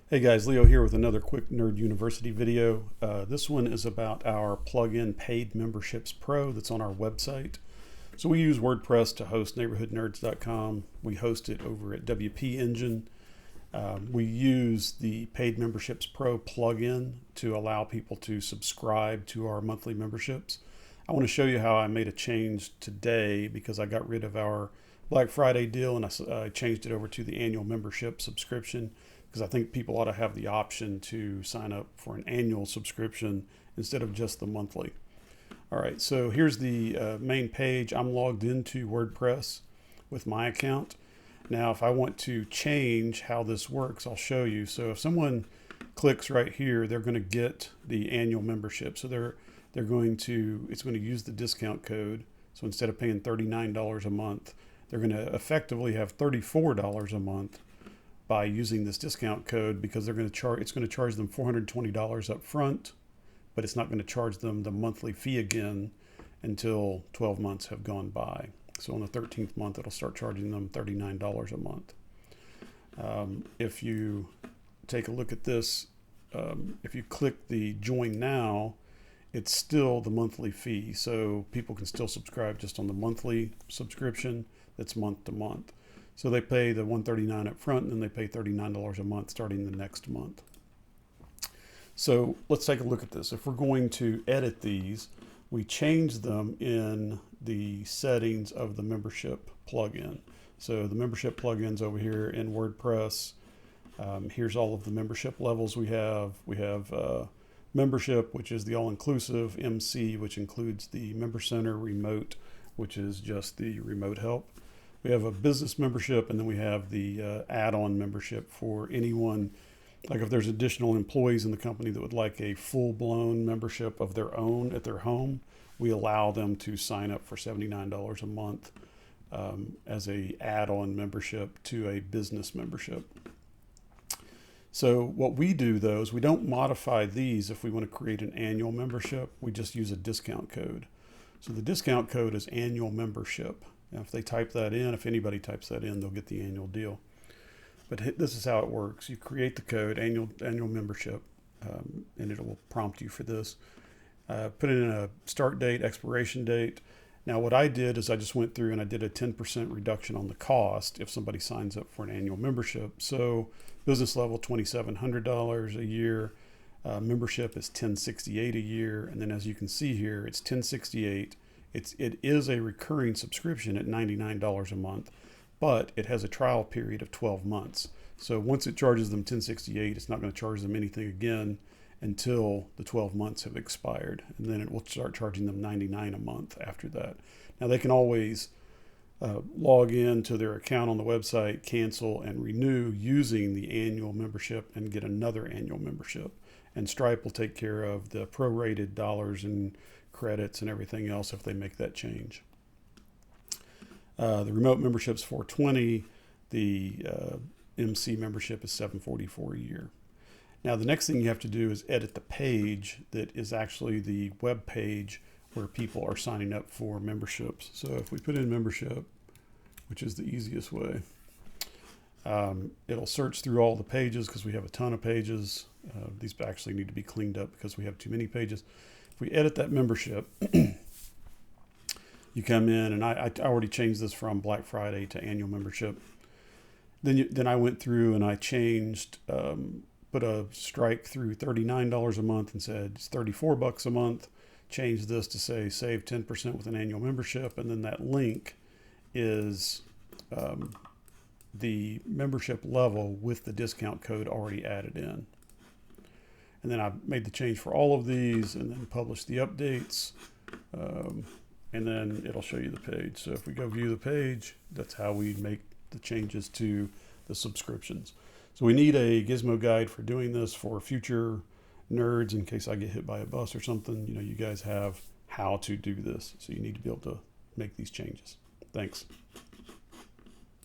Hey guys, Leo here with another quick Nerd University video. This one is about our plugin Paid Memberships Pro that's on our website. So we use WordPress to host neighborhoodnerds.com. We host it over at WP Engine. We use the Paid Memberships Pro plugin to allow people to subscribe to our monthly memberships. I want to show you how I made a change today because I got rid of our Black Friday deal and I changed it over to the annual membership subscription, because I think people ought to have the option to sign up for an annual subscription instead of just the monthly. All right, so here's the main page. I'm logged into WordPress with my account. Now, if I want to change how this works, I'll show you. So if someone clicks right here, they're going to get the annual membership. So it's going to use the discount code. So instead of paying $39 a month, they're going to effectively have $34 a month by using this discount code, because it's going to charge them $420 up front, but it's not going to charge them the monthly fee again until 12 months have gone by. So on the 13th month, it'll start charging them $39 a month. If you take a look at this, if you click the join now, it's still the monthly fee. So people can still subscribe just on the monthly subscription that's month to month. So they pay the $139 up front, and then they pay $39 a month starting the next month. So let's take a look at this. If we're going to edit these, we change them in the settings of the membership plugin. So the membership plugin's over here in WordPress. Here's all of the membership levels we have. We have membership, which is the all-inclusive, MC, which includes the Member Center, remote, which is just the remote help. We have a business membership, and then we have the add-on membership for anyone. Like if there's additional employees in the company that would like a full-blown membership of their own at their home, we allow them to sign up for $79 a month as a add-on membership to a business membership. So what we do, though, is we don't modify these if we want to create an annual membership. We just use a discount code. So the discount code is annual membership. Now, if they type that in, if anybody types that in, they'll get the annual deal. But this is how it works. You create the code, annual membership, and it will prompt you for this. Put in a start date, expiration date. Now, what I did is I just went through and I did a 10% reduction on the cost if somebody signs up for an annual membership. So business level, $2,700 a year. Membership is $1,068 a year. And then as you can see here, it's $1,068. It is a recurring subscription at $99 a month, but it has a trial period of 12 months. So once it charges them $1,068, it's not going to charge them anything again until the 12 months have expired. And then it will start charging them $99 a month after that. Now they can always log in to their account on the website, cancel and renew using the annual membership and get another annual membership. And Stripe will take care of the prorated dollars and credits and everything else if they make that change. The remote membership's $420. The MC membership is $744 a year. Now the next thing you have to do is edit the page that is actually the web page where people are signing up for memberships. So if we put in membership, which is the easiest way, it'll search through all the pages because we have a ton of pages. These actually need to be cleaned up because we have too many pages. If we edit that membership, you come in, and I already changed this from Black Friday to annual membership. Then I went through and I changed, put a strike through $39 a month and said it's $34 a month. Changed this to say save 10% with an annual membership, and then that link is the membership level with the discount code already added in. And then I made the change for all of these and then published the updates. And then it'll show you the page. So if we go view the page, that's how we make the changes to the subscriptions. So we need a Gizmo guide for doing this for future nerds in case I get hit by a bus or something. You guys have how to do this. So you need to be able to make these changes. Thanks.